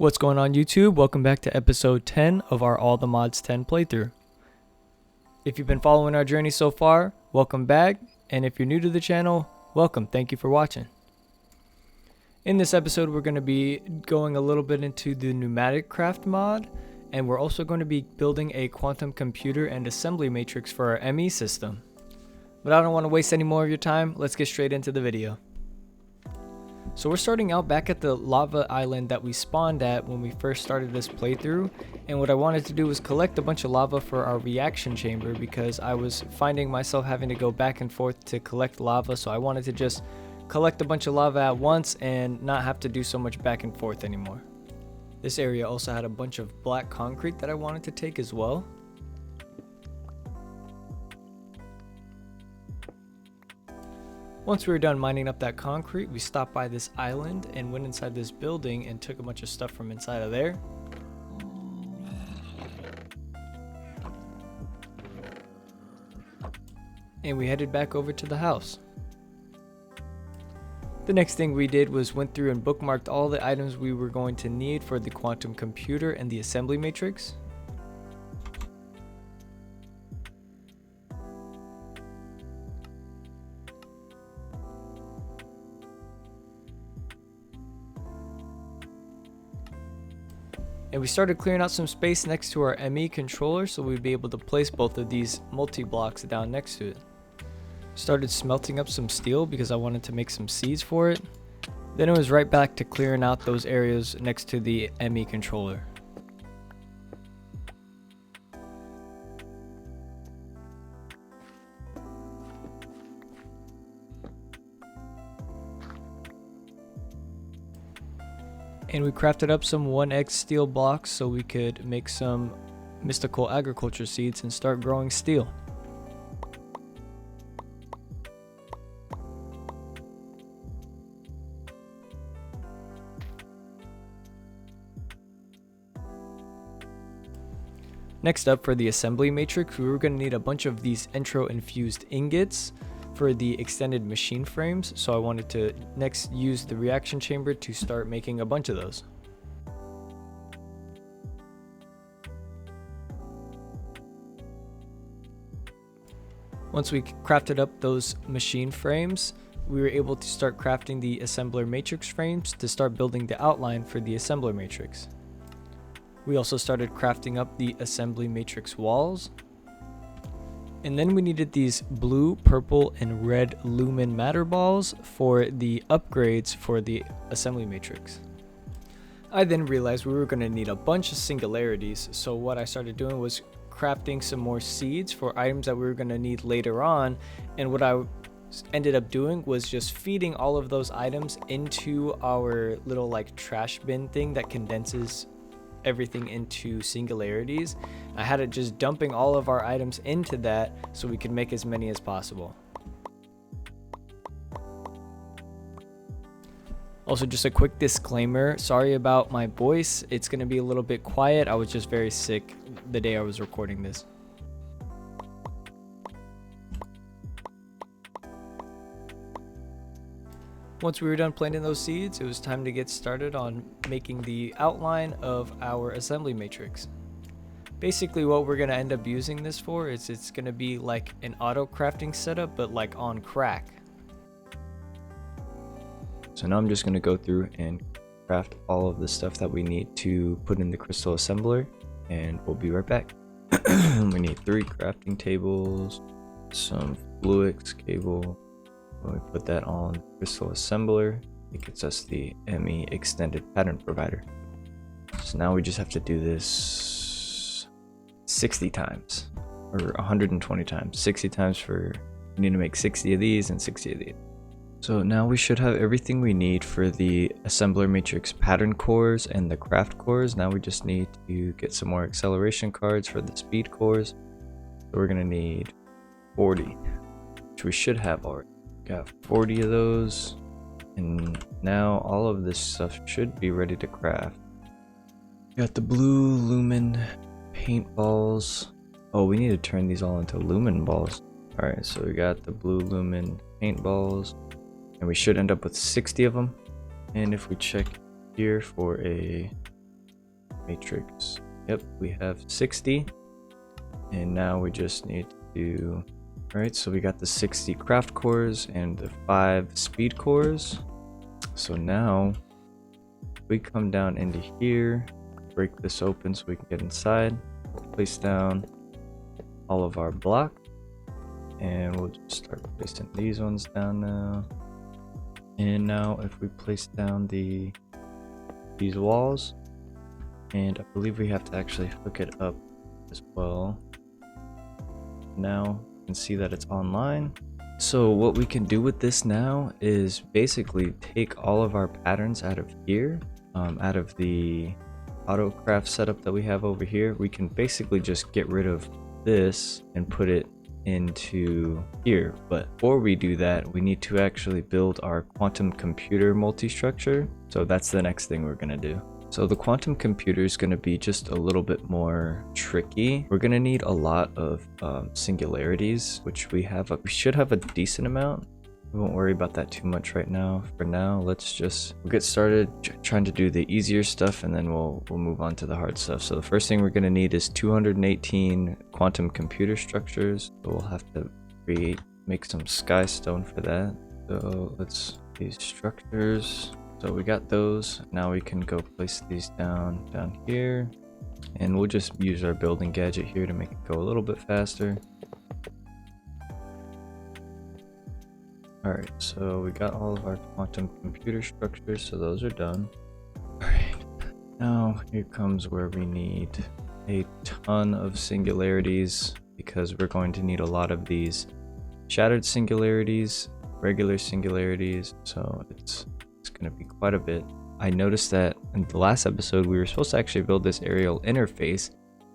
What's going on YouTube? Welcome back to episode 10 of our AlltheMods10 playthrough. If you've been following our journey so far, welcome back, and if you're new to the channel, welcome. Thank you for watching. In this episode, we're going to be going a little bit into the PneumaticCraft mod, and we're also going to be building a quantum computer and assembly matrix for our ME system. But I don't want to waste any more of your time. Let's get straight into the video. So we're starting out back at the lava island that we spawned at when we first started this playthrough, and what I wanted to do was collect a bunch of lava for our reaction chamber because I was finding myself having to go back and forth to collect lava, so I wanted to just collect a bunch of lava at once and not have to do so much back and forth anymore. This area also had a bunch of black concrete that I wanted to take as well. Once we were done mining up that concrete, we stopped by this island and went inside this building and took a bunch of stuff from inside of there. And we headed back over to the house. The next thing we did was went through and bookmarked all the items we were going to need for the quantum computer and the assembly matrix. And we started clearing out some space next to our ME controller so we'd be able to place both of these multi-blocks down next to it. Started smelting up some steel because I wanted to make some seeds for it. Then it was right back to clearing out those areas next to the ME controller. And we crafted up some 1x steel blocks so we could make some mystical agriculture seeds and start growing steel. Next up, for the assembly matrix, we were going to need a bunch of these intro infused ingots for the extended machine frames, so I wanted to next use the reaction chamber to start making a bunch of those. Once we crafted up those machine frames, we were able to start crafting the assembler matrix frames to start building the outline for the assembler matrix. We also started crafting up the assembly matrix walls. And then we needed these blue, purple, and red lumen matter balls for the upgrades for the assembly matrix. I then realized we were going to need a bunch of singularities, so what I started doing was crafting some more seeds for items that we were going to need later on, and what I ended up doing was just feeding all of those items into our little like trash bin thing that condenses everything into singularities. I had it just dumping all of our items into that so we could make as many as possible. Also, just a quick disclaimer, sorry about my voice, it's going to be a little bit quiet. I was just very sick the day I was recording this. Once we were done planting those seeds, it was time to get started on making the outline of our assembly matrix. Basically what we're going to end up using this for is it's going to be like an auto crafting setup, but like on crack. So now I'm just going to go through and craft all of the stuff that we need to put in the crystal assembler, and we'll be right back. We need 3 crafting tables, some Fluix cable. When we put that on the crystal assembler, it gets us the ME extended pattern provider. So now we just have to do this 60 times, or 120 times. 60 times for, we need to make 60 of these and 60 of these. So now we should have everything we need for the assembler matrix pattern cores and the craft cores. Now we just need to get some more acceleration cards for the speed cores. So we're gonna need 40, which we should have already. Got 40 of those, and now all of this stuff should be ready to craft. Got the blue lumen paint balls. Oh, we need to turn these all into lumen balls. Alright, so we got the blue lumen paint balls, and we should end up with 60 of them. And if we check here for a matrix. Yep, we have 60. And now we just need to, alright, so we got the 60 craft cores and the 5 speed cores. So now we come down into here, break this open so we can get inside, place down all of our blocks, and we'll just start placing these ones down now. And now if we place down these walls, and I believe we have to actually hook it up as well. Now you can see that it's online. So what we can do with this now is basically take all of our patterns out of here, out of the AutoCraft setup that we have over here. We can basically just get rid of this and put it into here. But before we do that, we need to actually build our quantum computer multi-structure. So that's the next thing we're gonna do. So the quantum computer is going to be just a little bit more tricky. We're going to need a lot of singularities, which we should have a decent amount. We won't worry about that too much right now. For now, we'll get started trying to do the easier stuff, and then we'll move on to the hard stuff. So the first thing we're going to need is 218 quantum computer structures. So we'll have to make some sky stone for that. So these structures. So we got those. Now we can go place these down here, and we'll just use our building gadget here to make it go a little bit faster. Alright, so we got all of our quantum computer structures, so those are done. Alright, now here comes where we need a ton of singularities, because we're going to need a lot of these shattered singularities, regular singularities, so it's going to be quite a bit. I noticed that in the last episode we were supposed to actually build this aerial interface,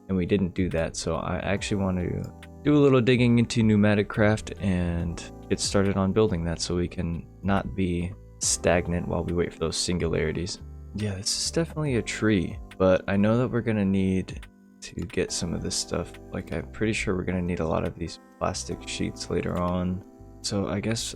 and we didn't do that, so I actually want to do a little digging into PneumaticCraft and get started on building that so we can not be stagnant while we wait for those singularities. Yeah, this is definitely a tree, but I know that we're going to need to get some of this stuff. Like, I'm pretty sure we're going to need a lot of these plastic sheets later on. So I guess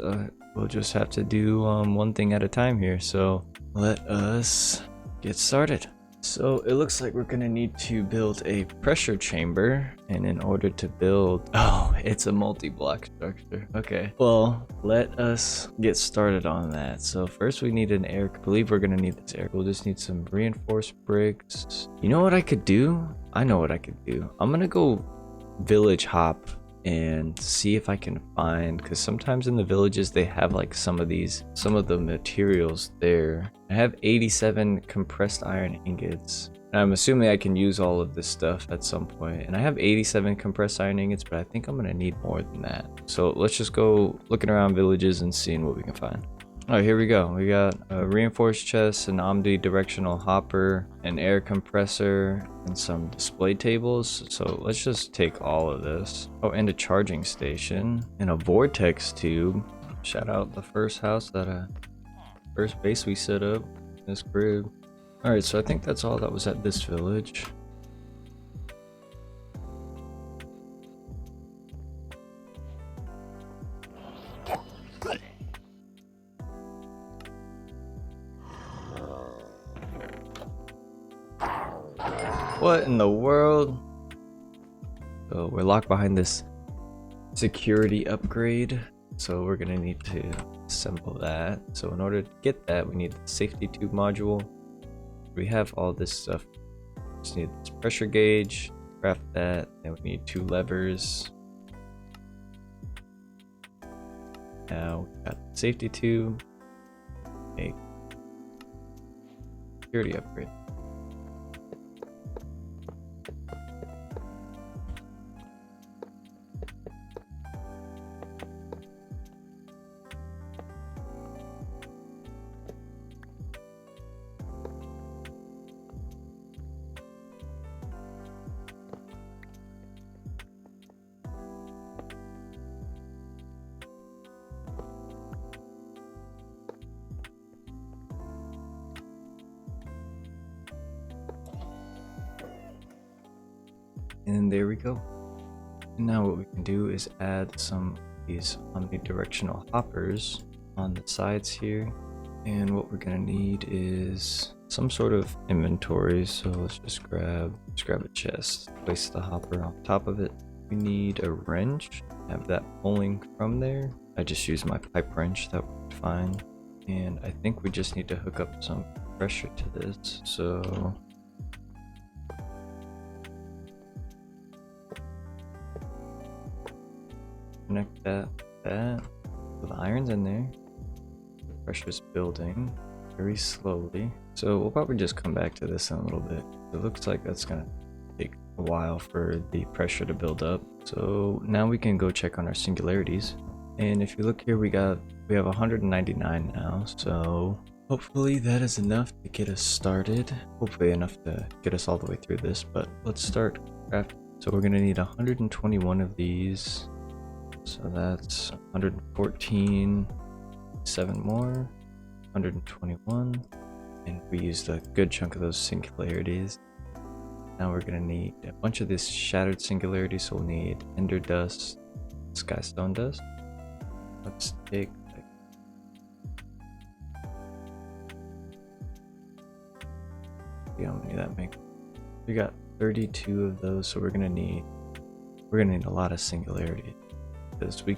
we'll just have to do one thing at a time here. So let us get started. So it looks like we're gonna need to build a pressure chamber, and in order to build, oh, it's a multi-block structure. Okay, well, let us get started on that. So first we need an air. I believe we're gonna need this air. We'll just need some reinforced bricks. You know what I could do? I know what I could do. I'm gonna go village hop and see if I can find, because sometimes in the villages they have like some of the materials there. I have 87 compressed iron ingots, and I'm assuming I can use all of this stuff at some point. And I have 87 compressed iron ingots, but I think I'm gonna need more than that. So let's just go looking around villages and seeing what we can find. Oh, here we go. We got a reinforced chest, an omnidirectional hopper, an air compressor, and some display tables. So let's just take all of this. Oh, and a charging station, and a vortex tube. Shout out the first base we set up, this crib. All right, so I think that's all that was at this village. What in the world? So we're locked behind this security upgrade, so we're gonna need to assemble that. So in order to get that, we need the safety tube module. We have all this stuff. Just need this pressure gauge, craft that, and we need 2 levers. Now we got the safety tube, a security upgrade. And there we go. And now what we can do is add some of these omnidirectional hoppers on the sides here. And what we're gonna need is some sort of inventory. So let's just grab a chest, place the hopper on top of it. We need a wrench, have that pulling from there. I just use my pipe wrench, that worked fine. And I think we just need to hook up some pressure to this. So connect that. So the iron's in there. The pressure's building very slowly. So we'll probably just come back to this in a little bit. It looks like that's gonna take a while for the pressure to build up. So now we can go check on our singularities. And if you look here, we have 199 now. So hopefully that is enough to get us started. Hopefully enough to get us all the way through this, but let's start crafting. So we're gonna need 121 of these. So that's 114, 7 more, 121, and we used a good chunk of those singularities. Now we're gonna need a bunch of this shattered singularities, so we'll need ender dust, skystone dust. Let's take see how many that makes. We got 32 of those, so we're gonna need a lot of singularities. Because we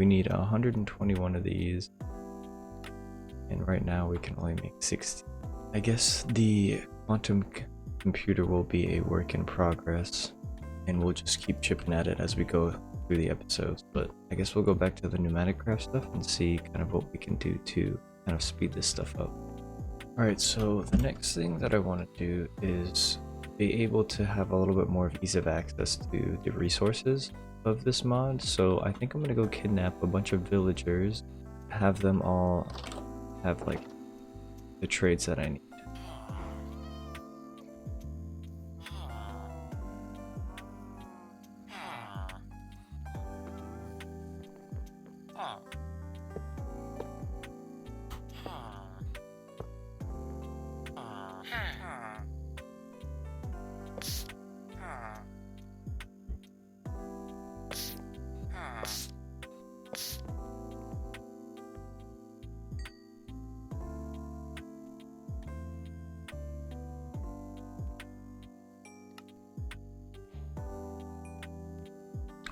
need 121 of these, and right now we can only make 60. I guess the quantum computer will be a work in progress, and we'll just keep chipping at it as we go through the episodes. But I guess we'll go back to the PneumaticCraft stuff and see kind of what we can do to kind of speed this stuff up. Alright, so the next thing that I want to do is be able to have a little bit more of ease of access to the resources of this mod. So I think I'm gonna go kidnap a bunch of villagers, have them all have like the trades that I need.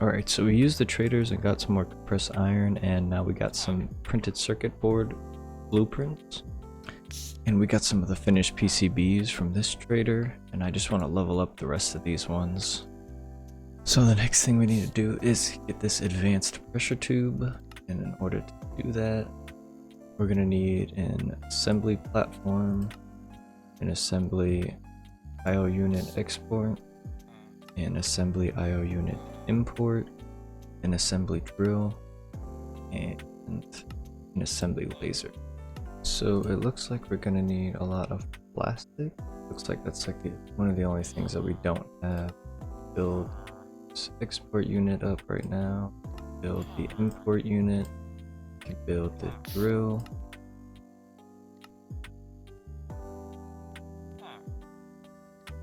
Alright, so we used the traders and got some more compressed iron, and now we got some printed circuit board blueprints. And we got some of the finished PCBs from this trader, and I just want to level up the rest of these ones. So the next thing we need to do is get this advanced pressure tube, and in order to do that, we're going to need an assembly platform, an assembly IO unit export, an assembly IO unit import, an assembly drill, and an assembly laser. So it looks like we're gonna need a lot of plastic. Looks like that's like one of the only things that we don't have. Build this export unit up right now. Build the import unit. Build the drill.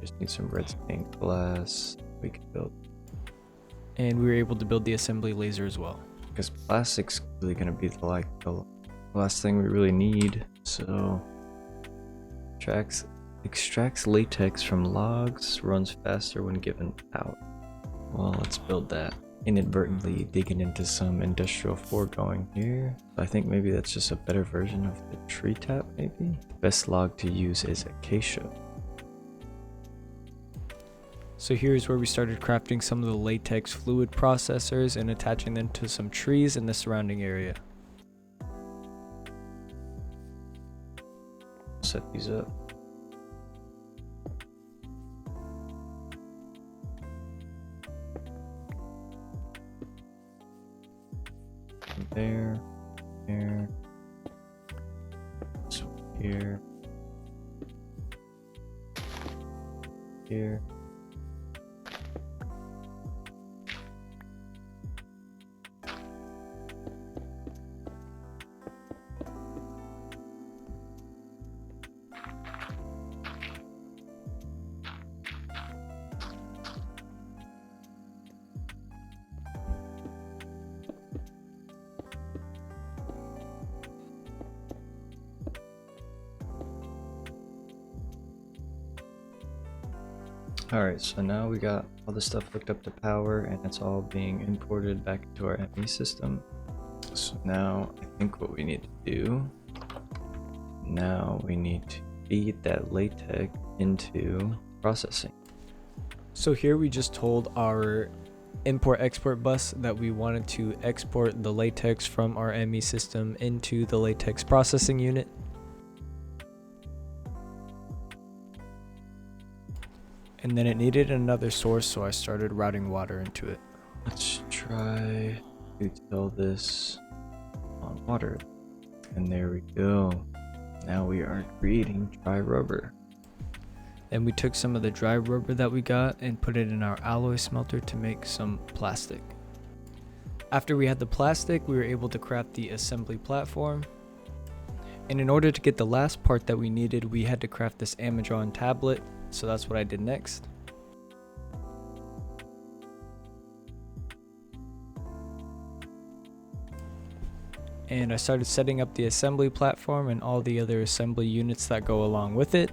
Just need some red stained glass. We can build. And we were able to build the assembly laser as well. Because plastic's really gonna be the last thing we really need. So extracts latex from logs, runs faster when given out. Well, let's build that. Inadvertently digging into some industrial foregoing here. I think maybe that's just a better version of the tree tap, maybe? The best log to use is acacia. So here's where we started crafting some of the latex fluid processors and attaching them to some trees in the surrounding area. Set these up. There, so here, here. Alright, so now we got all the stuff hooked up to power and it's all being imported back into our ME system. So now I think what we need to do, now we need to feed that latex into processing. So here we just told our import-export bus that we wanted to export the latex from our ME system into the latex processing unit. And then it needed another source, so I started routing water into it. Let's try to tell this on water. And there we go. Now we are creating dry rubber. Then we took some of the dry rubber that we got and put it in our alloy smelter to make some plastic. After we had the plastic, we were able to craft the assembly platform. And in order to get the last part that we needed, we had to craft this Amazon tablet. So that's what I did next. And I started setting up the assembly platform and all the other assembly units that go along with it.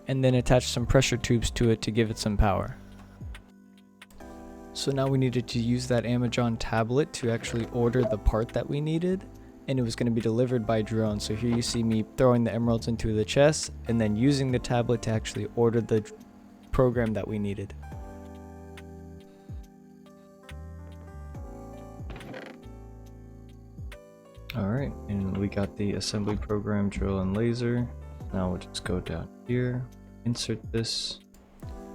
And then attached some pressure tubes to it to give it some power. So now we needed to use that Amazon tablet to actually order the part that we needed, and it was going to be delivered by drone. So here you see me throwing the emeralds into the chest and then using the tablet to actually order the program that we needed. Alright, and we got the assembly program, drill and laser. Now we'll just go down here, insert this.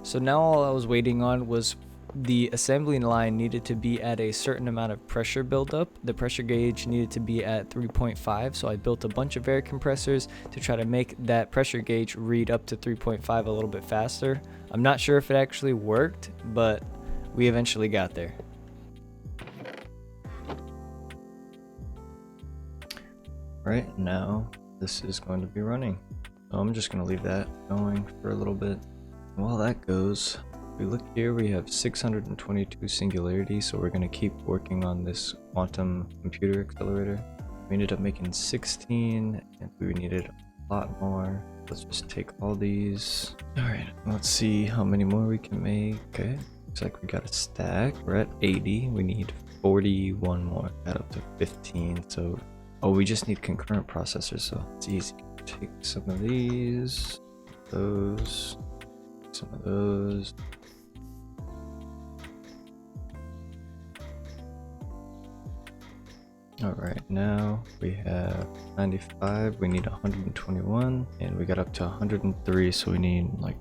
So now all I was waiting on was the assembly line needed to be at a certain amount of pressure buildup. The pressure gauge needed to be at 3.5, so I built a bunch of air compressors to try to make that pressure gauge read up to 3.5 a little bit faster. I'm not sure if it actually worked, but we eventually got there. Right now, this is going to be running. So I'm just going to leave that going for a little bit. While that goes, if we look here, we have 622 singularity, so we're going to keep working on this quantum computer accelerator. We ended up making 16, and we needed a lot more. Let's just take all these. Alright, let's see how many more we can make. Okay, looks like we got a stack. We're at 80, we need 41 more. Got up to 15, so... Oh, we just need concurrent processors, so it's easy. Take some of these, those, some of those. Alright, now we have 95, we need 121, and we got up to 103, so we need like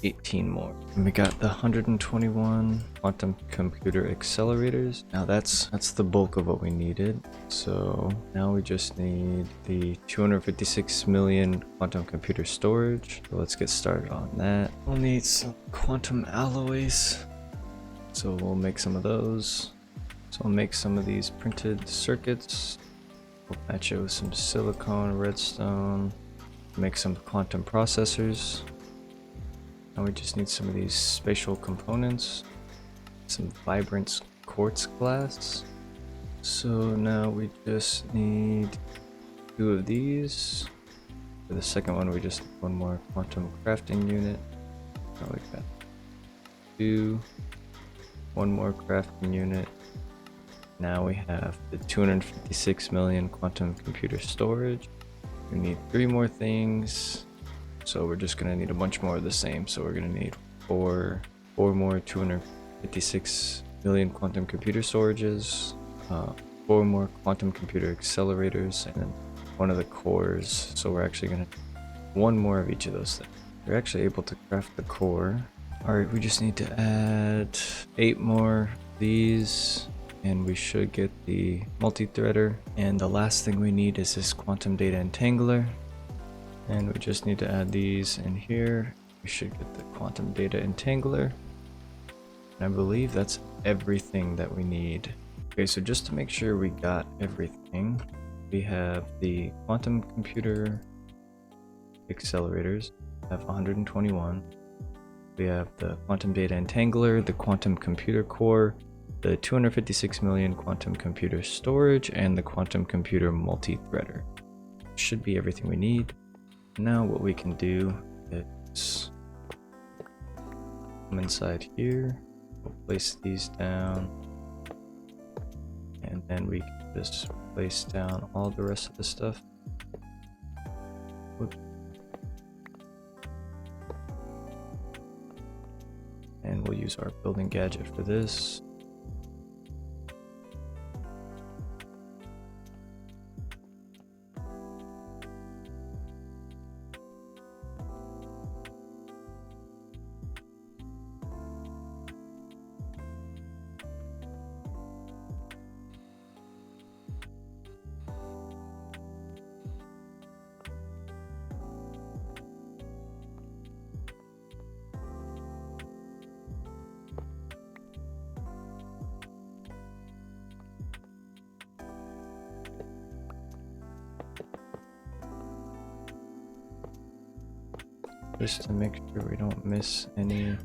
18 more. And we got the 121 quantum computer accelerators. Now that's the bulk of what we needed. So now we just need the 256 million quantum computer storage. So let's get started on that. We'll need some quantum alloys. So we'll make some of those. So I'll make some of these printed circuits. We'll match it with some silicone, redstone. Make some quantum processors. Now we just need some of these spatial components. Some vibrant quartz glass. So now we just need 2 of these. For the second one, we just need 1 more quantum crafting unit. Now we got 2. 1 more crafting unit. Now we have the 256 million quantum computer storage. We need 3 more things. So we're just gonna need a bunch more of the same. So we're gonna need 4 more 256 million quantum computer storages, 4 more quantum computer accelerators, and then 1 of the cores. So we're actually gonna 1 more of each of those things. We're actually able to craft the core. All right, we just need to add 8 more of these, and we should get the multi-threader. And the last thing we need is this quantum data entangler. And we just need to add these in here. We should get the quantum data entangler. And I believe that's everything that we need. Okay, so just to make sure we got everything, we have the quantum computer accelerators, we have 121. We have the quantum data entangler, the quantum computer core, the 256 million quantum computer storage, and the quantum computer multi-threader. Should be everything we need. Now what we can do is come inside here, we'll place these down, and then we can just place down all the rest of the stuff. Whoops. And we'll use our building gadget for this. Just to make sure we don't miss any.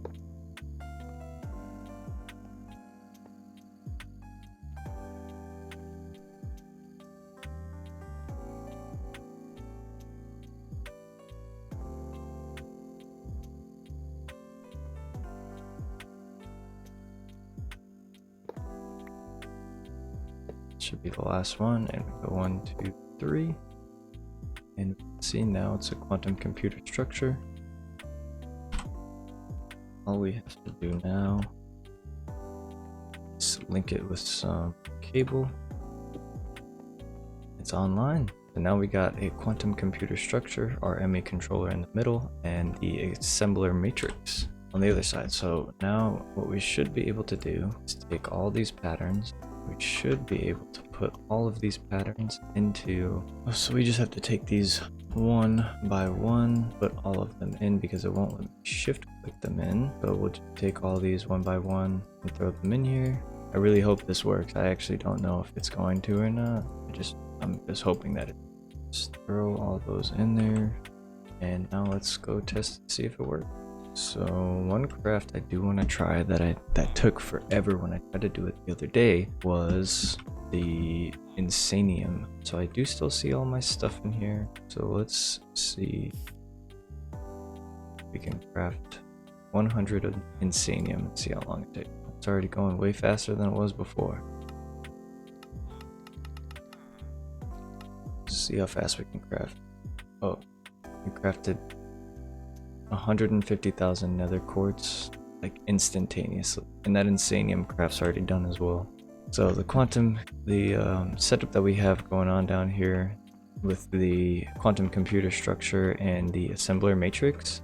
Should be the last one, and we go 1, 2, 3. And see, now it's a quantum computer structure. All we have to do now is link it with some cable. It's online. And now we got a quantum computer structure, our MA controller in the middle, and the assembler matrix on the other side. So now what we should be able to do is take all these patterns. We should be able to put all of these patterns into, so we just have to take these one by one, put all of them in because it won't let me shift click them in. So we'll just take all these one by one and throw them in here. I really hope this works. I actually don't know if it's going to or not. I'm just hoping that it just throw all those in there. And now let's go test to see if it works. So one craft I do want to try that took forever when I tried to do it the other day was the Insanium. So I do still see all my stuff in here. So let's see if we can craft 100 of Insanium and see how long it takes. It's already going way faster than it was before. Let's see how fast we can craft. Oh, we crafted 150,000 nether quartz like instantaneously, and that Insanium craft's already done as well. So the setup that we have going on down here with the quantum computer structure and the assembler matrix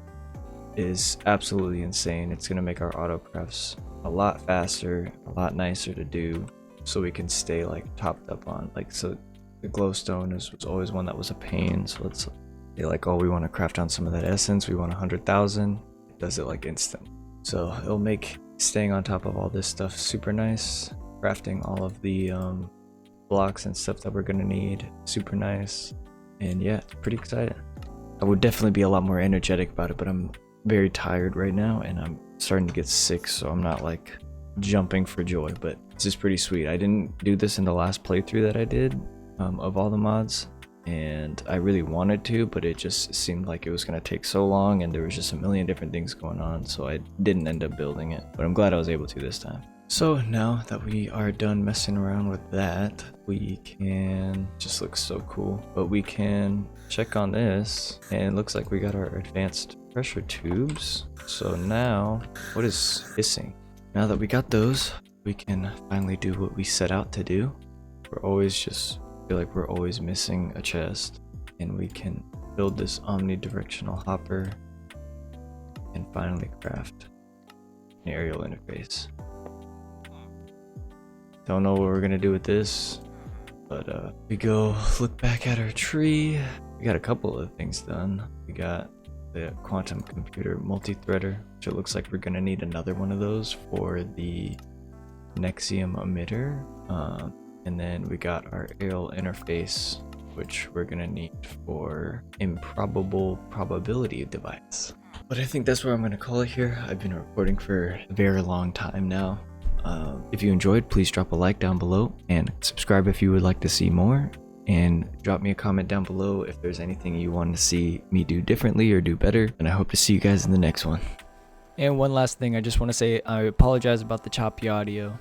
is absolutely insane. It's going to make our autocrafts a lot faster, a lot nicer to do, so we can stay like topped up on, like, so the glowstone was always one that was a pain. So let's say like, oh, we want to craft on some of that essence, we want 100,000, it does it like instant. So it'll make staying on top of all this stuff super nice. Crafting all of the blocks and stuff that we're gonna need super nice. And yeah, pretty excited. I would definitely be a lot more energetic about it, but I'm very tired right now and I'm starting to get sick, so I'm not like jumping for joy, but this is pretty sweet. I didn't do this in the last playthrough that I did of all the mods, and I really wanted to, but it just seemed like it was going to take so long and there was just a million different things going on, so I didn't end up building it, but I'm glad I was able to this time. So now that we are done messing around with that, we can, just looks so cool, but we can check on this, and it looks like we got our advanced pressure tubes. So now, what is missing? Now that we got those, we can finally do what we set out to do. We're always just feel like we're always missing a chest, and we can build this omnidirectional hopper and finally craft an aerial interface. Don't know what we're gonna do with this, but we go look back at our tree. We got a couple of things done. We got the quantum computer multi-threader, which it looks like we're gonna need another one of those for the Nexium emitter. And then we got our aerial interface, which we're gonna need for improbable probability device. But I think that's where I'm gonna call it here. I've been recording for a very long time now. If you enjoyed, please drop a like down below and subscribe if you would like to see more. And drop me a comment down below if there's anything you want to see me do differently or do better. And I hope to see you guys in the next one. And one last thing, I just want to say I apologize about the choppy audio.